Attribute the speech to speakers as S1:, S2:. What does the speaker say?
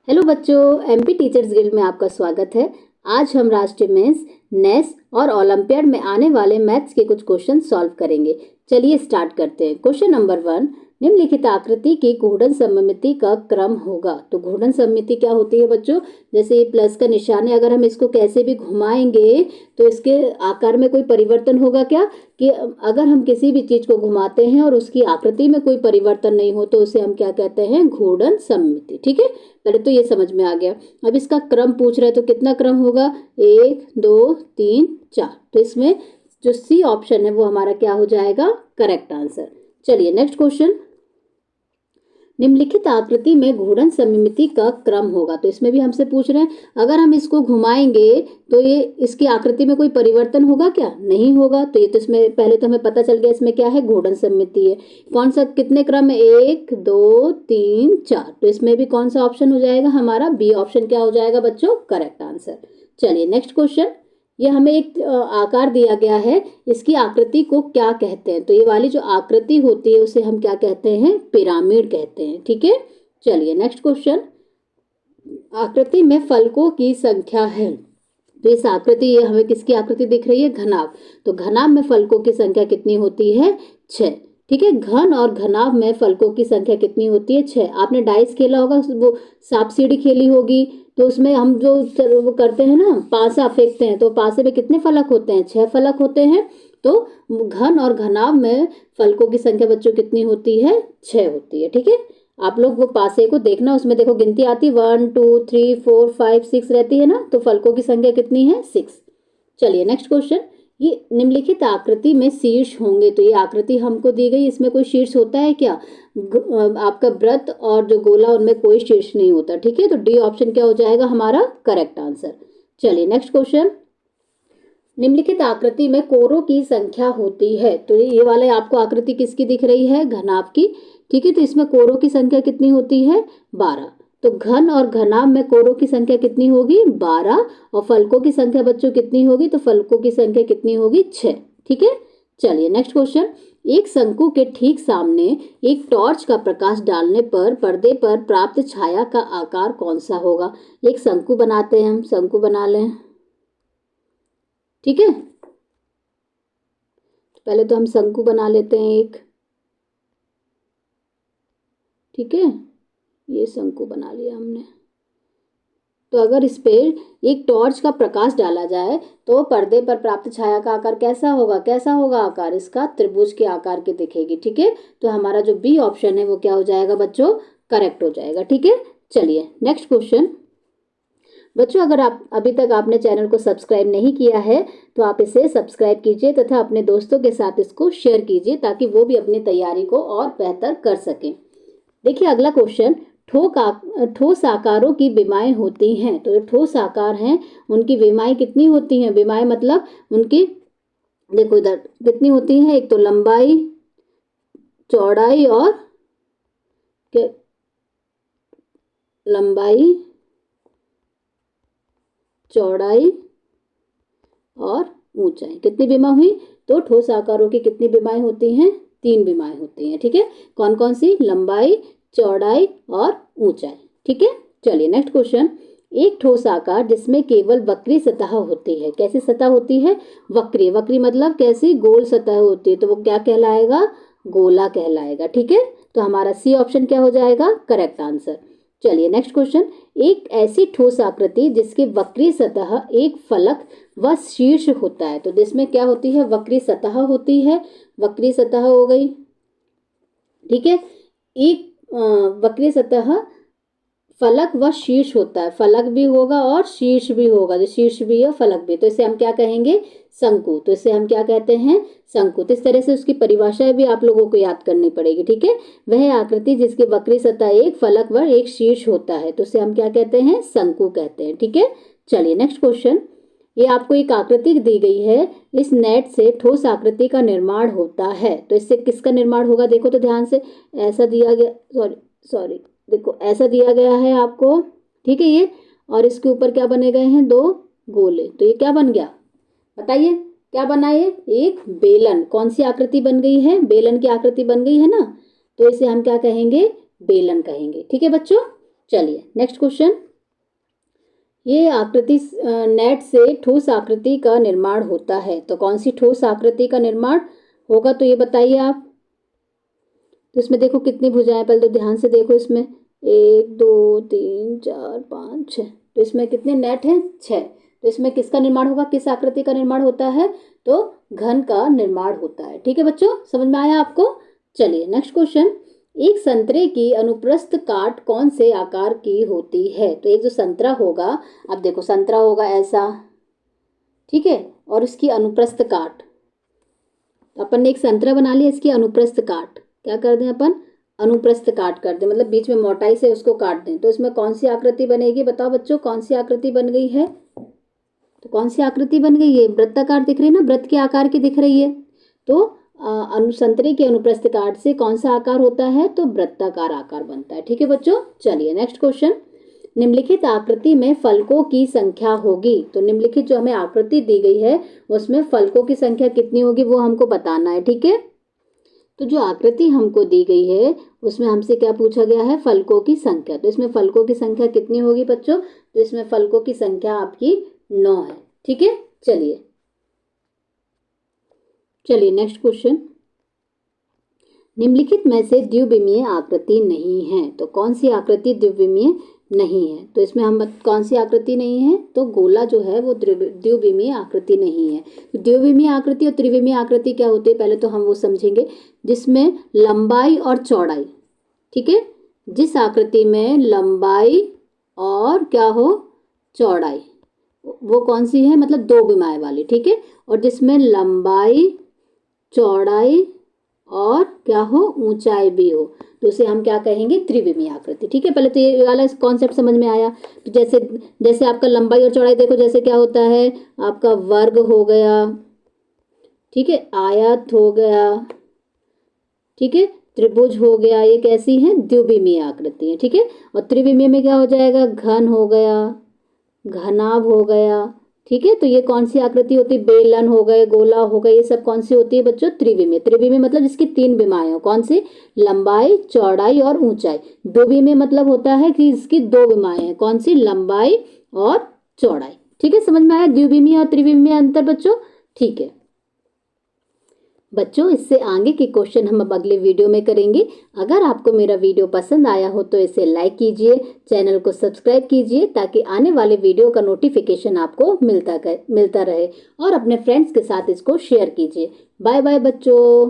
S1: Hello बच्चों, MP teachers guild में आपका स्वागत है। आज हम राष्ट्रीय मेंस, नेस और ओलंपियाड में आने वाले मैथ्स के कुछ क्वेश्चन सॉल्व करेंगे। चलिए स्टार्ट करते हैं। क्वेश्चन नंबर 1, निम्नलिखित आकृति की घूर्णन सममिति का क्रम होगा। तो घूर्णन सममिति क्या होती है बच्चों? जैसे ये प्लस का निशान है, अगर हम इसको कैसे भी घुमाएंगे तो इसके आकार में कोई परिवर्तन होगा क्या? कि अगर हम किसी भी चीज को घुमाते हैं और उसकी आकृति में कोई परिवर्तन नहीं हो तो उसे हम क्या कहते हैं? घूर्णन सममिति। ठीक है, पहले तो ये समझ में आ गया। अब इसका क्रम पूछ रहे हैं तो कितना क्रम होगा? 1 2 3 4। तो इसमें जो सी ऑप्शन है वो हमारा क्या हो जाएगा? Correct answer. चलिए नेक्स्ट क्वेश्चन, निम्नलिखित आकृति में घूर्णन सममिति का क्रम होगा। तो इसमें भी हमसे पूछ रहे हैं अगर हम इसको घुमाएंगे तो ये इसकी आकृति में कोई परिवर्तन होगा क्या? नहीं होगा। तो ये तो इसमें पहले तो हमें पता चल गया इसमें क्या है? घूर्णन सममिति है। कौन सा कितने क्रम है? 1 2 3 4। तो इसमें भी कौन सा ऑप्शन हो जाएगा हमारा? बी ऑप्शन क्या हो जाएगा बच्चों? Correct answer. चलिए नेक्स्ट क्वेश्चन, ये हमें एक आकार दिया गया है, इसकी आकृति को क्या कहते हैं? तो ये वाली जो आकृति होती है उसे हम क्या कहते हैं? पिरामिड कहते हैं। ठीक है, चलिए नेक्स्ट क्वेश्चन, आकृति में फलकों की संख्या है। तो इस आकृति, ये हमें किसकी आकृति दिख रही है? घनाभ। तो घनाभ में फलकों की संख्या कितनी होती है? 6। ठीक है, घन और घनाभ में फलकों की संख्या कितनी होती है? 6। आपने डाइस खेला होगा, वो सांप सीढ़ी खेली होगी, तो उसमें हम जो वो करते हैं ना, पासा फेंकते हैं, तो पासे में कितने फलक होते हैं? 6 फलक होते हैं। तो घन और घनाभ में फलकों की संख्या बच्चों कितनी होती है? 6 होती है। ठीक है, आप लोग वो पासे को देखना, उसमें देखो गिनती आती 1 2 3 4 5 6 रहती है ना, तो फलकों की संख्या कितनी है? 6। चलिए नेक्स्ट क्वेश्चन, ये निम्नलिखित आकृति में शीर्ष होंगे। तो ये आकृति हमको दी गई, इसमें कोई शीर्ष होता है क्या? आपका वृत्त और जो गोला, उनमें कोई शीर्ष नहीं होता। ठीक है, तो डी ऑप्शन क्या हो जाएगा हमारा? Correct answer. चलिए नेक्स्ट क्वेश्चन, निम्नलिखित आकृति में कोरों की संख्या होती है। तो ये वाले आपको आकृति किसकी दिख रही है? घनाभ की। ठीक है, तो इसमें कोरों की संख्या कितनी होती है? 12। तो घन और घनाभ में कोरों की संख्या कितनी होगी? 12। और फलकों की संख्या बच्चों कितनी होगी? तो फलकों की संख्या कितनी होगी? 6। ठीक है, चलिए नेक्स्ट क्वेश्चन, एक शंकु के ठीक सामने एक टॉर्च का प्रकाश डालने पर पर्दे पर प्राप्त छाया का आकार कौन सा होगा? एक शंकु बनाते हैं, हम शंकु बना लें। ठीक है, पहले तो हम शंकु बना लेते हैं एक। ठीक है, ये शंकु बना लिया हमने। तो अगर इस पे एक टॉर्च का प्रकाश डाला जाए तो पर्दे पर प्राप्त छाया का आकार कैसा होगा? कैसा होगा आकार इसका? त्रिभुज के आकार की दिखेगी। ठीक है, तो हमारा जो बी ऑप्शन है वो क्या हो जाएगा बच्चों? करेक्ट हो जाएगा। ठीक है, चलिए नेक्स्ट क्वेश्चन, बच्चों अगर आप अभी तक आपने चैनल को सब्सक्राइब नहीं किया है तो आप इसे सब्सक्राइब कीजिए तथा अपने दोस्तों के साथ इसको शेयर कीजिए ताकि वो भी अपनी तैयारी को और बेहतर कर सकें। देखिए अगला क्वेश्चन, ठोस आकारों की विमाएं होती हैं। तो जो ठोस आकार हैं उनकी विमाएं कितनी होती हैं? विमाएं मतलब उनकी, देखो इधर कितनी होती हैं? एक तो लंबाई, चौड़ाई और लंबाई, चौड़ाई और ऊंचाई। कितनी विमा हुई? तो ठोस आकारों की कितनी विमाएं होती हैं? 3 विमाएं होती हैं। ठीक है, कौन कौन सी? लंबाई, चौड़ाई और ऊंचाई। ठीक है, चलिए नेक्स्ट क्वेश्चन, एक ठोस आकार जिसमें केवल वक्री सतह होती है। कैसी सतह होती है? वक्री। वक्री मतलब कैसी? गोल सतह होती है, तो वो क्या कहलाएगा? गोला कहलाएगा। ठीक है, तो हमारा सी ऑप्शन क्या हो जाएगा? Correct answer. चलिए नेक्स्ट क्वेश्चन, एक ऐसी ठोस आकृति जिसकी वक्री सतह एक फलक व शीर्ष होता है। तो जिसमें क्या होती है? वक्री सतह होती है। वक्री सतह हो गई। ठीक है, एक वक्री सतह, फलक व शीर्ष होता है। फलक भी होगा और शीर्ष भी होगा, जो शीर्ष भी है फलक भी, तो इसे हम क्या कहेंगे? शंकु। तो इसे हम क्या कहते हैं? शंकु। तो इस तरह से उसकी परिभाषा भी आप लोगों को याद करनी पड़ेगी। ठीक है, वह आकृति जिसकी वक्री सतह एक फलक व एक शीर्ष होता है, तो इसे हम क्या कहते हैं? शंकु कहते हैं। ठीक है, चलिए नेक्स्ट क्वेश्चन, ये आपको एक आकृति दी गई है, इस नेट से ठोस आकृति का निर्माण होता है। तो इससे किसका निर्माण होगा? देखो तो ध्यान से, ऐसा दिया गया, सॉरी देखो ऐसा दिया गया है आपको। ठीक है, ये और इसके ऊपर क्या बने गए हैं? 2 गोले। तो ये क्या बन गया? बताइए क्या बना? ये एक बेलन। कौन सी आकृति बन गई है? बेलन की आकृति बन गई है ना, तो इसे हम क्या कहेंगे? बेलन कहेंगे। ठीक है बच्चों, चलिए नेक्स्ट क्वेश्चन। ये आकृति नेट से ठोस आकृति का निर्माण होता है, तो कौन सी ठोस आकृति का निर्माण होगा, तो ये बताइए आप। तो इसमें देखो कितनी भुजाएं, पहले तो ध्यान से देखो, इसमें 1 2 3 4 5 6, तो इसमें कितने नेट हैं, 6। तो इसमें किसका निर्माण होगा, किस आकृति का निर्माण होता है, तो घन का निर्माण होता है। ठीक है बच्चों, समझ में आया आपको। चलिए नेक्स्ट क्वेश्चन। एक संतरे की अनुप्रस्थ काट कौन से आकार की होती है, तो एक जो संतरा होगा, अब देखो संतरा होगा ऐसा, ठीक है, और इसकी अनुप्रस्थ काट, अपन ने एक संतरा बना लिया, इसकी अनुप्रस्थ काट क्या कर दें अपन, अनुप्रस्थ काट कर दें, मतलब बीच में मोटाई से उसको काट दें, तो इसमें कौन सी आकृति बनेगी, बताओ बच्चों, कौन सी आकृति बन गई है, तो कौन सी आकृति बन गई है, वृत्ताकार दिख रही है ना, वृत्त के आकार की दिख रही है। तो संतरे के अनुप्रस्थ काट से कौन सा आकार होता है, तो वृत्ताकार आकार बनता है। ठीक है बच्चों, चलिए नेक्स्ट क्वेश्चन। निम्नलिखित आकृति में फलकों की संख्या होगी, तो निम्नलिखित जो हमें आकृति दी गई है उसमें फलकों की संख्या कितनी होगी वो हमको बताना है। ठीक है, तो जो आकृति हमको दी गई है उसमें हमसे क्या पूछा गया है, फलकों की संख्या। तो इसमें फलकों की संख्या कितनी होगी बच्चों, तो इसमें फलकों की संख्या आपकी 9 है। ठीक है, चलिए नेक्स्ट क्वेश्चन। निम्नलिखित में से द्विविमीय आकृति नहीं है, तो कौन सी आकृति द्विविमीय नहीं है, तो इसमें हम कौन सी आकृति नहीं है, तो गोला जो है वो द्विविमीय आकृति नहीं है। तो द्विविमीय आकृति और त्रिविमीय आकृति क्या होती है, पहले तो हम वो समझेंगे, जिसमें लंबाई और चौड़ाई, ठीक है, जिस आकृति में लंबाई और क्या हो, चौड़ाई, वो कौन सी है, मतलब दो विमाएं वाली। ठीक है, और जिसमें लंबाई चौड़ाई और क्या हो, ऊंचाई भी हो, तो उसे हम क्या कहेंगे, त्रिविमीय आकृति। ठीक है, पहले तो ये वाला कॉन्सेप्ट समझ में आया। तो जैसे जैसे आपका लंबाई और चौड़ाई देखो, जैसे क्या होता है, आपका वर्ग हो गया, ठीक है, आयत हो गया, ठीक है, त्रिभुज हो गया, ये कैसी है, द्विविमीय आकृति है। ठीक है, और त्रिविमीय में क्या हो जाएगा, घन हो गया, घनाभ हो गया। ठीक है, तो ये कौन सी आकृति होती है, बेलन हो गए, गोला हो गए, ये सब कौन सी होती है बच्चों, त्रिविमीय। त्रिविमीय मतलब जिसकी 3 विमाएं हो, कौन सी, लंबाई चौड़ाई और ऊंचाई। द्विविमीय मतलब होता है कि इसकी 2 विमाएं हैं, कौन सी, लंबाई और चौड़ाई। ठीक है, समझ में आया द्विविमीय और त्रिविमीय अंतर बच्चों। ठीक है बच्चों, इससे आगे के क्वेश्चन हम अब अगले वीडियो में करेंगे। अगर आपको मेरा वीडियो पसंद आया हो तो इसे लाइक कीजिए, चैनल को सब्सक्राइब कीजिए, ताकि आने वाले वीडियो का नोटिफिकेशन आपको मिलता रहे, और अपने फ्रेंड्स के साथ इसको शेयर कीजिए। बाय बाय बच्चों।